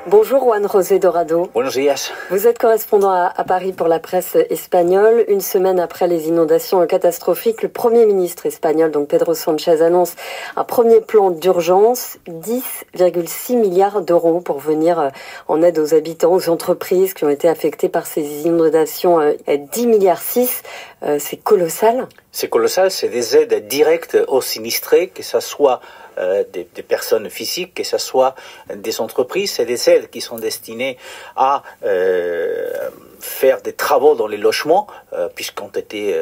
Bonjour Juan José Dorado. Buenos días. Vous êtes correspondant à Paris pour la presse espagnole. Une semaine après les inondations catastrophiques, le Premier ministre espagnol, donc Pedro Sánchez, annonce un premier plan d'urgence, 10,6 milliards d'euros pour venir en aide aux habitants, aux entreprises qui ont été affectées par ces inondations. 10,6 milliards, c'est colossal. C'est colossal, c'est des aides directes aux sinistrés, que ce soit des personnes physiques, que ce soit des entreprises. C'est des aides qui sont destinées à faire des travaux dans les logements, puisqu'ont été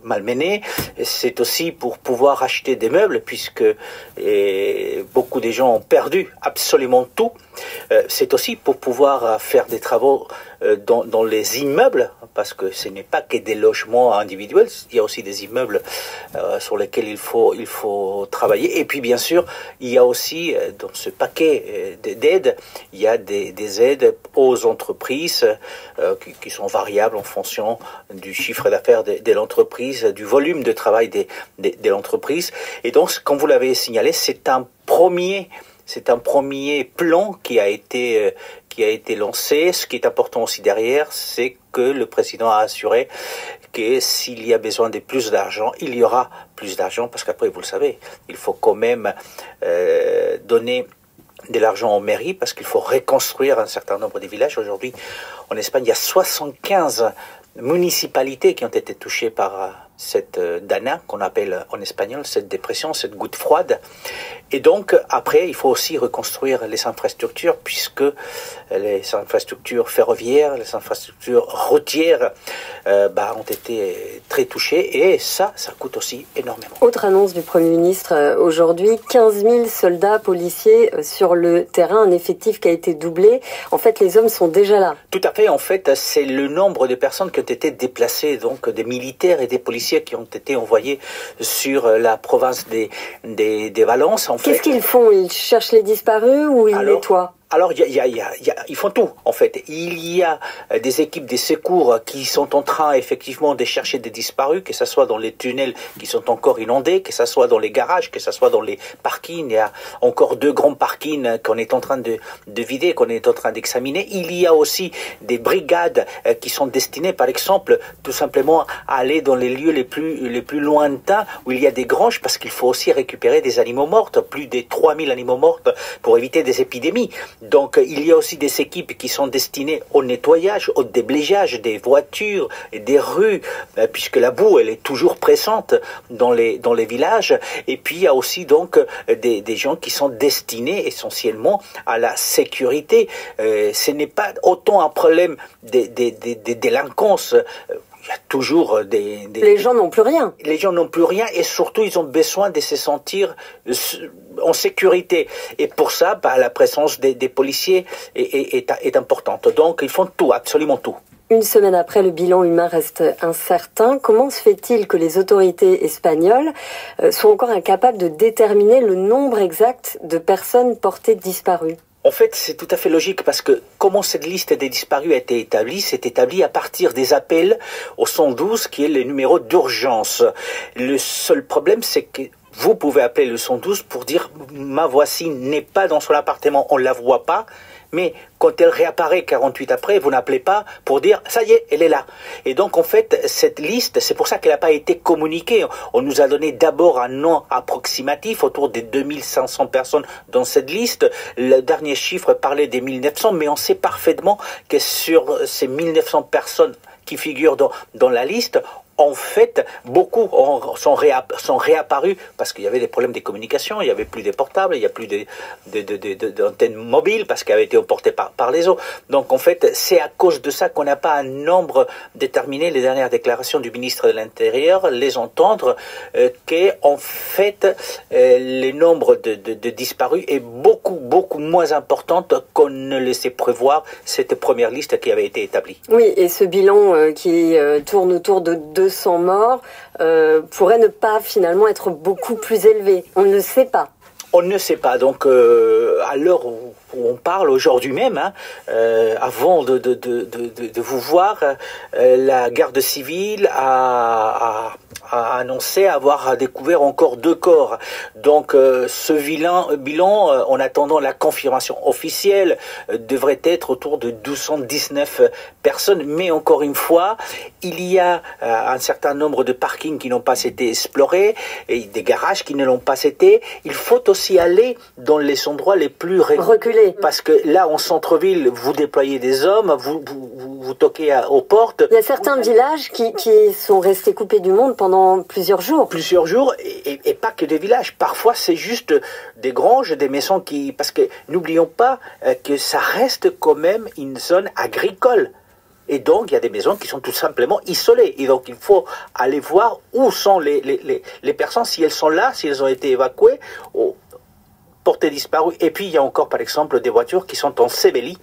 malmenés. C'est aussi pour pouvoir acheter des meubles, puisque beaucoup de gens ont perdu absolument tout. C'est aussi pour pouvoir faire des travaux dans les immeubles, parce que ce n'est pas que des logements individuels, il y a aussi des immeubles sur lesquels il faut travailler. Et puis bien sûr, il y a aussi dans ce paquet d'aides, il y a des aides aux entreprises qui sont variables en fonction du chiffre d'affaires de l'entreprise, du volume de travail de l'entreprise. Et donc, comme vous l'avez signalé, c'est un premier plan qui a été lancé. Ce qui est important aussi derrière, c'est que le président a assuré que s'il y a besoin de plus d'argent, il y aura plus d'argent, parce qu'après, vous le savez, il faut quand même donner de l'argent aux mairies, parce qu'il faut reconstruire un certain nombre de villages. Aujourd'hui, en Espagne, il y a 75 municipalités qui ont été touchées par cette dana, qu'on appelle en espagnol, cette dépression, cette goutte froide. Et donc, après, il faut aussi reconstruire les infrastructures, puisque les infrastructures ferroviaires, les infrastructures routières ont été très touchées, et ça coûte aussi énormément. Autre annonce du Premier ministre aujourd'hui, 15 000 soldats policiers sur le terrain, un effectif qui a été doublé. En fait, les hommes sont déjà là. Tout à fait. En fait, c'est le nombre de personnes qui ont été déplacées, donc des militaires et des policiers qui ont été envoyés sur la province des Valence. Qu'est-ce qu'ils font? Ils cherchent les disparus ou ils nettoient? Alors, ils font tout, en fait. Il y a des équipes de secours qui sont en train, effectivement, de chercher des disparus, que ce soit dans les tunnels qui sont encore inondés, que ce soit dans les garages, que ce soit dans les parkings. Il y a encore 2 grands parkings qu'on est en train de vider, qu'on est en train d'examiner. Il y a aussi des brigades qui sont destinées, par exemple, tout simplement à aller dans les lieux les plus lointains, où il y a des granges, parce qu'il faut aussi récupérer des animaux morts, plus de 3000 animaux morts, pour éviter des épidémies. Donc, il y a aussi des équipes qui sont destinées au nettoyage, au déblayage des voitures et des rues, puisque la boue, elle est toujours présente dans les villages. Et puis, il y a aussi donc des gens qui sont destinés essentiellement à la sécurité. Ce n'est pas autant un problème des délinquances. Il y a toujours Les gens n'ont plus rien. Les gens n'ont plus rien, et surtout, ils ont besoin de se sentir en sécurité. Et pour ça, la présence des policiers est importante. Donc, ils font tout, absolument tout. Une semaine après, le bilan humain reste incertain. Comment se fait-il que les autorités espagnoles soient encore incapables de déterminer le nombre exact de personnes portées disparues? En fait, c'est tout à fait logique, parce que comment cette liste des disparus a été établie, c'est établi à partir des appels au 112, qui est le numéro d'urgence. Le seul problème, c'est que vous pouvez appeler le 112 pour dire « ma voisine n'est pas dans son appartement, on ne la voit pas ». Mais quand elle réapparaît 48 après, vous n'appelez pas pour dire « ça y est, elle est là ». Et donc, en fait, cette liste, c'est pour ça qu'elle n'a pas été communiquée. On nous a donné d'abord un nom approximatif, autour des 2500 personnes dans cette liste. Le dernier chiffre parlait des 1900, mais on sait parfaitement que sur ces 1900 personnes qui figurent dans la liste, en fait, beaucoup sont réapparus parce qu'il y avait des problèmes de communication, il n'y avait plus de portables, il n'y a plus d'antennes mobiles parce qu'elles avaient été emportées par les eaux. Donc en fait, c'est à cause de ça qu'on n'a pas un nombre déterminé. Les dernières déclarations du ministre de l'Intérieur laissent entendre qu'en fait, le nombre de disparus est beaucoup moins important qu'on ne laissait prévoir cette première liste qui avait été établie. Oui, et ce bilan qui tourne autour de 200 morts pourrait ne pas finalement être beaucoup plus élevé. On ne sait pas. On ne sait pas. Donc, à l'heure où on parle aujourd'hui même, avant de vous voir, la garde civile a a annoncé avoir découvert encore 2 corps. Donc ce bilan, en attendant la confirmation officielle, devrait être autour de 219 personnes. Mais encore une fois, il y a un certain nombre de parkings qui n'ont pas été explorés, et des garages qui ne l'ont pas été. Il faut aussi aller dans les endroits les plus reculés. Parce que là, en centre-ville, vous déployez des hommes, vous toquez aux portes. Il y a certains villages qui sont restés coupés du monde pendant plusieurs jours. Plusieurs jours, et pas que des villages. Parfois, c'est juste des granges, des maisons qui... Parce que n'oublions pas que ça reste quand même une zone agricole. Et donc, il y a des maisons qui sont tout simplement isolées. Et donc, il faut aller voir où sont les personnes, si elles sont là, si elles ont été évacuées, ou portées disparues. Et puis, il y a encore, par exemple, des voitures qui sont en sébélie.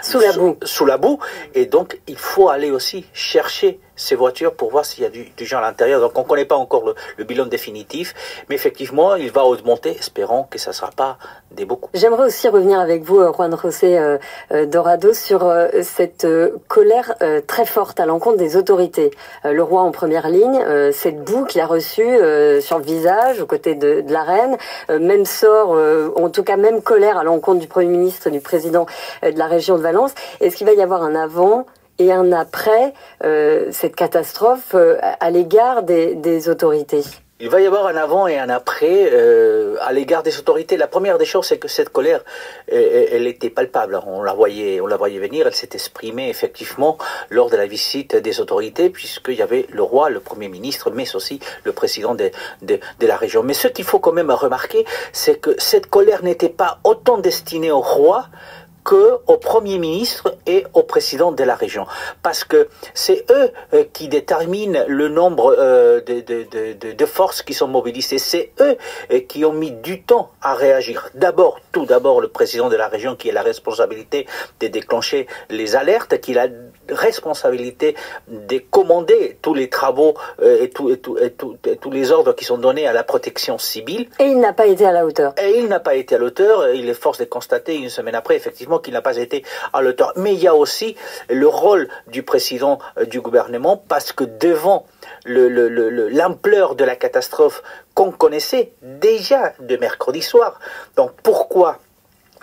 Sous la boue. Sous la boue. Et donc, il faut aller aussi chercher ces voitures pour voir s'il y a du gens à l'intérieur. Donc, on ne connaît pas encore le bilan définitif. Mais effectivement, il va augmenter, espérons que ça ne sera pas des beaucoup. J'aimerais aussi revenir avec vous, Juan José Dorado, sur cette colère très forte à l'encontre des autorités. Le roi en première ligne, cette boue qu'il a reçue sur le visage, aux côtés de la reine, même sort, en tout cas même colère à l'encontre du Premier ministre et du président de la région de Valence. Est-ce qu'il va y avoir un avant et un après cette catastrophe à l'égard des autorités? Il va y avoir un avant et un après à l'égard des autorités. La première des choses, c'est que cette colère, elle était palpable. On la voyait venir. Elle s'est exprimée effectivement lors de la visite des autorités, puisqu'il y avait le roi, le Premier ministre, mais aussi le président de la région. Mais ce qu'il faut quand même remarquer, c'est que cette colère n'était pas autant destinée au roi qu'au Premier ministre et au président de la région. Parce que c'est eux qui déterminent le nombre de forces qui sont mobilisées. C'est eux qui ont mis du temps à réagir. Tout d'abord, le président de la région qui a la responsabilité de déclencher les alertes, qui a la responsabilité de commander tous les travaux et tous les ordres qui sont donnés à la protection civile. Et il n'a pas été à la hauteur. Et il n'a pas été à la hauteur. Il est force de constater une semaine après, effectivement, qu'il n'a pas été à la hauteur. Mais il y a aussi le rôle du président du gouvernement, parce que devant l'ampleur de la catastrophe qu'on connaissait déjà de mercredi soir. Donc pourquoi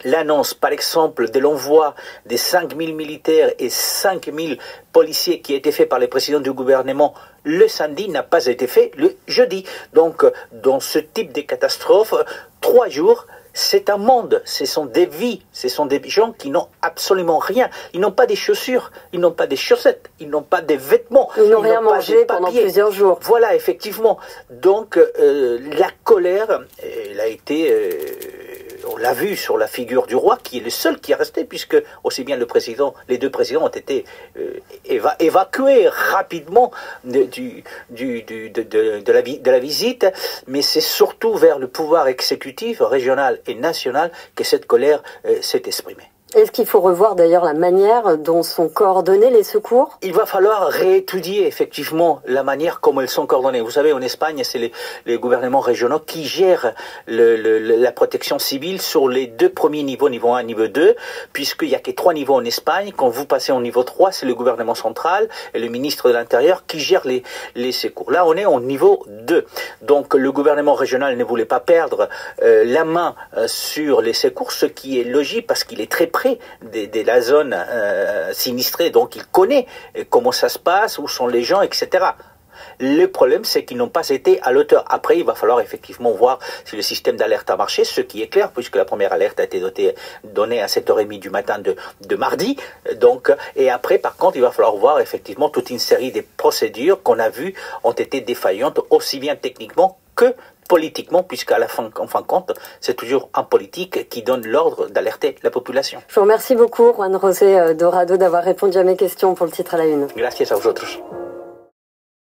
l'annonce, par exemple, de l'envoi des 5000 militaires et 5000 policiers qui a été fait par le président du gouvernement le samedi n'a pas été fait le jeudi. Donc, dans ce type de catastrophe, 3 jours, c'est un monde, ce sont des vies, ce sont des gens qui n'ont absolument rien. Ils n'ont pas des chaussures, ils n'ont pas des chaussettes, ils n'ont pas des vêtements. Ils n'ont rien mangé pendant plusieurs jours. Voilà, effectivement. Donc, la colère, elle a été... on l'a vu sur la figure du roi, qui est le seul qui est resté, puisque aussi bien les 2 présidents ont été évacués rapidement de la visite, mais c'est surtout vers le pouvoir exécutif, régional et national que cette colère s'est exprimée. Est-ce qu'il faut revoir d'ailleurs la manière dont sont coordonnés les secours? Il va falloir réétudier effectivement la manière comme elles sont coordonnées. Vous savez, en Espagne, c'est les gouvernements régionaux qui gèrent la protection civile sur les 2 premiers niveaux, niveau 1, niveau 2, puisqu'il n'y a que 3 niveaux en Espagne. Quand vous passez au niveau 3, c'est le gouvernement central et le ministre de l'Intérieur qui gèrent les secours. Là, on est au niveau 2. Donc, le gouvernement régional ne voulait pas perdre la main sur les secours, ce qui est logique parce qu'il est très près de la zone sinistrée, donc il connaît comment ça se passe, où sont les gens, etc. Le problème, c'est qu'ils n'ont pas été à l'auteur. Après, il va falloir effectivement voir si le système d'alerte a marché, ce qui est clair, puisque la première alerte a été donnée à 7h30 du matin de mardi. Donc, et après, par contre, il va falloir voir effectivement toute une série de procédures qu'on a vues ont été défaillantes, aussi bien techniquement que politiquement, puisqu'à la fin, en fin de compte, c'est toujours un politique qui donne l'ordre d'alerter la population. Je vous remercie beaucoup, Juan José Dorado, d'avoir répondu à mes questions pour le titre à la une. Gracias a vosotros.